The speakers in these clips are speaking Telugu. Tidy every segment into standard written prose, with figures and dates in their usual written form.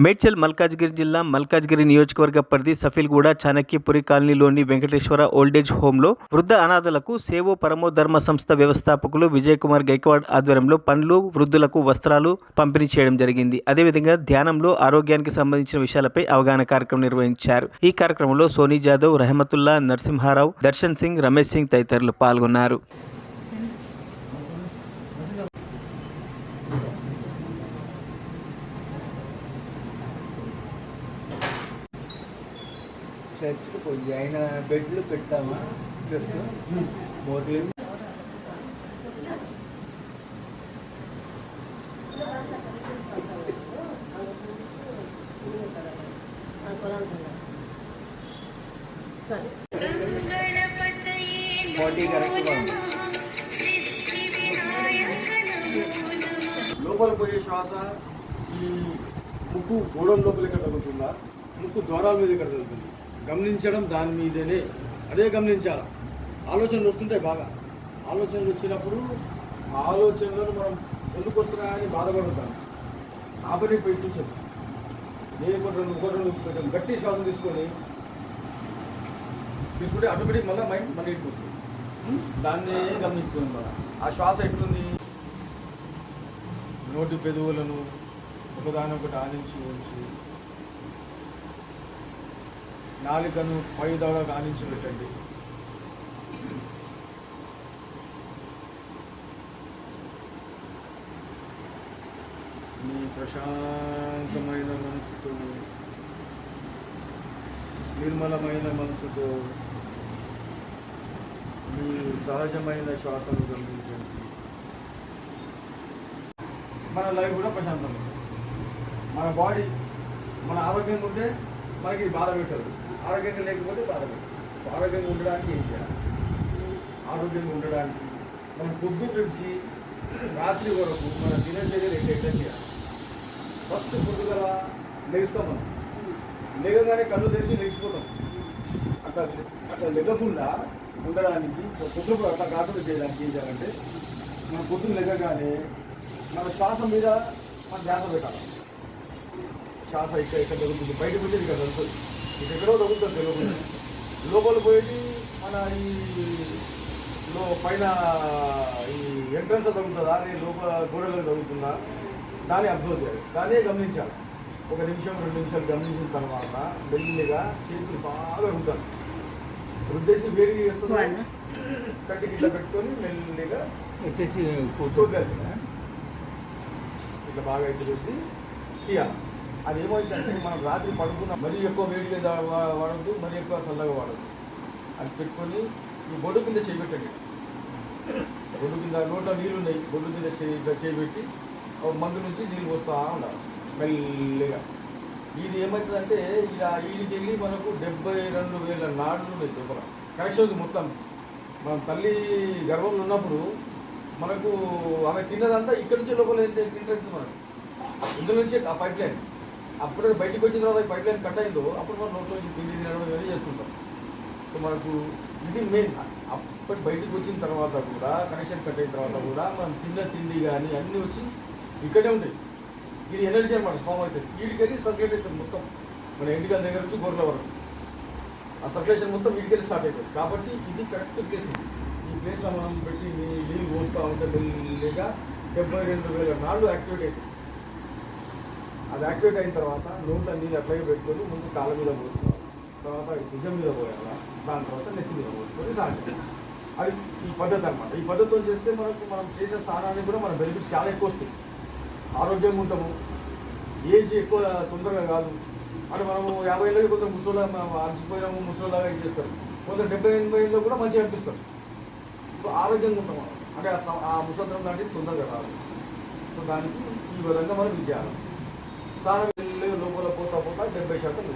మేడ్చల్ మల్కాజ్గిరి జిల్లా మల్కాజ్గిరి నియోజకవర్గ పరిధి సఫీల్గూడ చాణక్యపురి కాలనీలోని వెంకటేశ్వర ఓల్డేజ్ హోంలో వృద్ధ అనాథలకు సేవో పరమో ధర్మ సంస్థ వ్యవస్థాపకులు విజయ్ కుమార్ గైక్వాడ్ ఆధ్వర్యంలో పండ్లు, వృద్ధులకు వస్త్రాలు పంపిణీ చేయడం జరిగింది. అదేవిధంగా ధ్యానంలో ఆరోగ్యానికి సంబంధించిన విషయాలపై అవగాహన కార్యక్రమం నిర్వహించారు. ఈ కార్యక్రమంలో సోనీ జాదవ్, రహమతుల్లా, నరసింహారావు, దర్శన్ సింగ్, రమేష్ సింగ్ తదితరులు పాల్గొన్నారు. చర్చ్కి పోయి ఆయన బెడ్లు పెట్టామా ప్లస్ మోర్లు లోపల పోయే శ్వాస ఈ ముక్కు గోడల లోపల ఇక్కడ తగ్గుతుందా, ముక్కు ద్వారాల మీద ఇక్కడ తగ్గుతుంది. గమనించడం దాని మీదనే, అదే గమనించాలి. ఆలోచనలు వస్తుంటాయి, బాగా ఆలోచనలు వచ్చినప్పుడు ఆ ఆలోచనలను మనం ఎందుకు వస్తున్నాయని బాధపడుతాం. ఆ పని పెట్టించదు. ఒకటి కొంచెం గట్టి శ్వాసం తీసుకుంటే ఆటోమేటిక్ మళ్ళీ మైండ్ మళ్ళీ ఇంటికి వస్తుంది. దాన్ని గమనించుతుంది. మనం ఆ శ్వాస ఎట్లుంది, నోటి పెదవులను ఒకదానొకటి ఆనించి ఉంచి నాలుకను పై దవడకు ఆనించి పెట్టండి. మీ ప్రశాంతమైన మనసుతో, నిర్మలమైన మనసుతో మీ సహజమైన శ్వాసను గమనించండి. మన లైఫ్ కూడా ప్రశాంతంగా ఉంటుంది. మన బాడీ మన ఆరోగ్యంగా ఉంటే మనకి ఇది బాధ పెట్టదు. ఆరోగ్యంగా లేకపోతే బాధ పెట్టదు. ఆరోగ్యంగా ఉండడానికి ఏం చేయాలి? ఆరోగ్యంగా ఉండడానికి మనం పొద్దు పెంచి రాత్రి వరకు మన దినచర్యలు ఎట్లా చేయాలి? ఫస్ట్ పొద్దుగల లెగుస్తాం. మనం లేగగానే కళ్ళు తెరిచి లేచిపోతాం. అట్లా లెగకుండా ఉండడానికి పొద్దుకు అట్లా కాకుండా చేయడానికి ఏం చేయాలంటే, మన పొద్దున లెగగానే మన శ్వాస మీద మన ధ్యాస పెట్టాలి. శ్వాస ఇక్కడ తగ్గుతుంది, బయటకు వచ్చేది ఇక్కడ తగ్గుతుంది. ఇది ఎక్కడో తగ్గుతుంది తెలియకుండా. లోపల పోయేది మన ఈ పైన ఈ ఎంట్రన్స్ తగ్గుతుందా, లోపల గోడలకు తగ్గుతుందా, దాన్ని అబ్జర్వ్ చేయాలి. దాన్నే గమనించాలి. 1 నిమిషం 2 నిమిషాలు గమనించిన తర్వాత మెల్లిగా చేతులు బాగా రుద్దాలి. రుద్దేసి వేడిగా చేస్తుంది. కట్టికి ఇట్లా పెట్టుకొని మెల్లిగా వచ్చేసి ఇట్లా బాగా అయితే రుద్ది తీయాలి. అది ఏమవుతుందంటే, మనం రాత్రి పడుకున్నాం, మరీ ఎక్కువ వేడిగా వాడద్దు, మరీ ఎక్కువ చల్లగా వాడద్దు. అది పెట్టుకొని ఈ బొడ్డు కింద చేయబెట్టండి. బొడ్డు కింద నోట్లో నీళ్ళు ఉన్నాయి, బొడ్డు కింద చేయబెట్టి మందు నుంచి నీళ్ళు పోస్తూ ఉండాలి మెల్లిగా. ఇది ఏమవుతుందంటే, ఇలా వీడికి వెళ్ళి మనకు 72,000 నాడులు ఉన్నాయి లోపల. కనెక్షన్ ఉంది మొత్తం. మనం తల్లి గర్భంలో ఉన్నప్పుడు మనకు ఆమె తిన్నదంతా ఇక్కడి నుంచి లోపల తింటుంది. మనకు ఇందులో నుంచి ఆ పైప్ లైన్ అప్పుడే బయటకు వచ్చిన తర్వాత పైప్ లైన్ కట్ అయిందో అప్పుడు మనం నోట్లో తిండి తినడం ఇవన్నీ చేస్తుంటాం. సో మనకు ఇది మెయిన్. అప్పటి బయటకు వచ్చిన తర్వాత కూడా, కనెక్షన్ కట్ అయిన తర్వాత కూడా మనం తిన్న తిండి కానీ అన్నీ వచ్చి ఇక్కడే ఉంటాయి. ఇది ఎనర్జీ అనమాట, ఫామ్ అవుతుంది. వీడికెళ్ళి సర్క్యులేట్ అవుతుంది మొత్తం. మన ఎండికల దగ్గర నుంచి గొర్రెల వరకు ఆ సర్క్యులేషన్ మొత్తం వీడికెళ్ళి స్టార్ట్ అవుతుంది. కాబట్టి ఇది కరెక్ట్ ప్లేస్. ఈ ప్లేస్లో మనం పెట్టి నీళ్ళు పోస్తూ ఉంటే మెల్లిగా 72,000 నాళ్ళు యాక్టివేట్ అవుతుంది. అది యాక్టివేట్ అయిన తర్వాత నోట్లో నీళ్ళు అట్లాగే పెట్టుకొని ముందు కాళ్ళ మీద పోసుకోవాలి, తర్వాత భుజం మీద పోయాలా, దాని తర్వాత నెత్తి మీద పోసుకొని సాగాలి. అది ఈ పద్ధతి అనమాట. ఈ పద్ధతితో చేస్తే మనం చేసే స్థానానికి కూడా మన బెనిఫిట్స్ చాలా ఎక్కువ వస్తాయి. ఆరోగ్యంగా ఉంటాము. ఏజ్ ఎక్కువ తొందరగా కాదు. అంటే మనము 50 ఏళ్ళకి కొందరు ముసలిలా అలసిపోయినాము, ముసలిలాగా ఏం చేస్తారు. కొందరు 70-80 ఏళ్ళలో కూడా మంచిగా అనిపిస్తారు. సో ఆరోగ్యంగా ఉంటాం. అంటే ఆ ముసలితనం లాంటిది తొందరగా రాదు. సో దానికి ఈ విధంగా మనం ఇది చేయాలి. స్నానం లోపల పోతా 70%.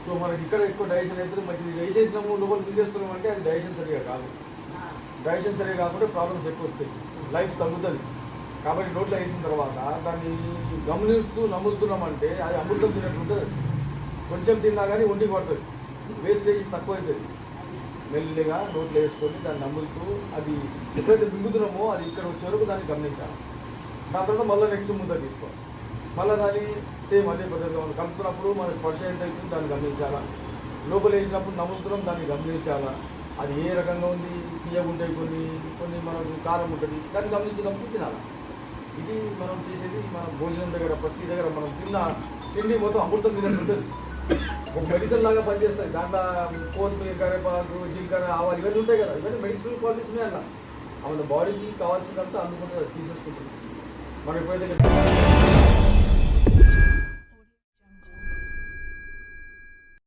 సో మనకి ఇక్కడ ఎక్కువ డైజెషన్ అయితే మంచిది. డైజెషన్ లోపల మింగేస్తున్నాం అంటే అది డైజెషన్ సరిగా కాదు. డైజెషన్ సరిగా కాకుండా ప్రాబ్లమ్స్ ఎక్కువ వస్తాయి, లైఫ్ తగ్గుతుంది. కాబట్టి నోట్లో వేసిన తర్వాత దాన్ని గమనిస్తూ నమ్ముతున్నామంటే అది అమృతం తిన్నట్టుంటుంది. కొంచెం తిన్నా కానీ ఒంటికి పడుతుంది, వేస్టేజ్ తక్కువ అవుతుంది. మెల్లిగా నోట్లో వేసుకొని దాన్ని నమ్ముతూ అది ఎప్పుడైతే మింగుతున్నామో అది ఇక్కడ వచ్చే వరకు దాన్ని గమనించాలి. దాని తర్వాత మళ్ళీ నెక్స్ట్ ముద్ద తీసుకోవాలి. మళ్ళీ దాన్ని సేమ్ అదే పద్ధతిగా మనం కలుపుతున్నప్పుడు మన స్పర్శ ఎంత అవుతుందో దాన్ని గమనించాలా, లోపల వేసినప్పుడు నమ్ముతున్నాం దాన్ని గమనించాలా, అది ఏ రకంగా ఉంది, తీయగుంటాయి కొన్ని మనకు కారం ఉంటుంది, దాన్ని గమనించి తినాలా. ఇది మనం చేసేది మన భోజనం దగ్గర, ప్రతి దగ్గర మనం తిండి మొత్తం అమృతం తినట్టు ఉంటుంది. ఒక మెడిసిన్ లాగా పనిచేస్తుంది. దాంట్లో కొత్తిమీర, కరివేపాకు, జీలకర్ర, ఆవాలు ఇవన్నీ ఉంటాయి కదా, ఇవన్నీ మెడిసినల్ క్వాలిటీస్ ఉన్నాయి అలా. మన బాడీకి కావాల్సినంత అందుకుంటుంది, తీసేసుకుంటుంది. మనం ఎప్పుడైతే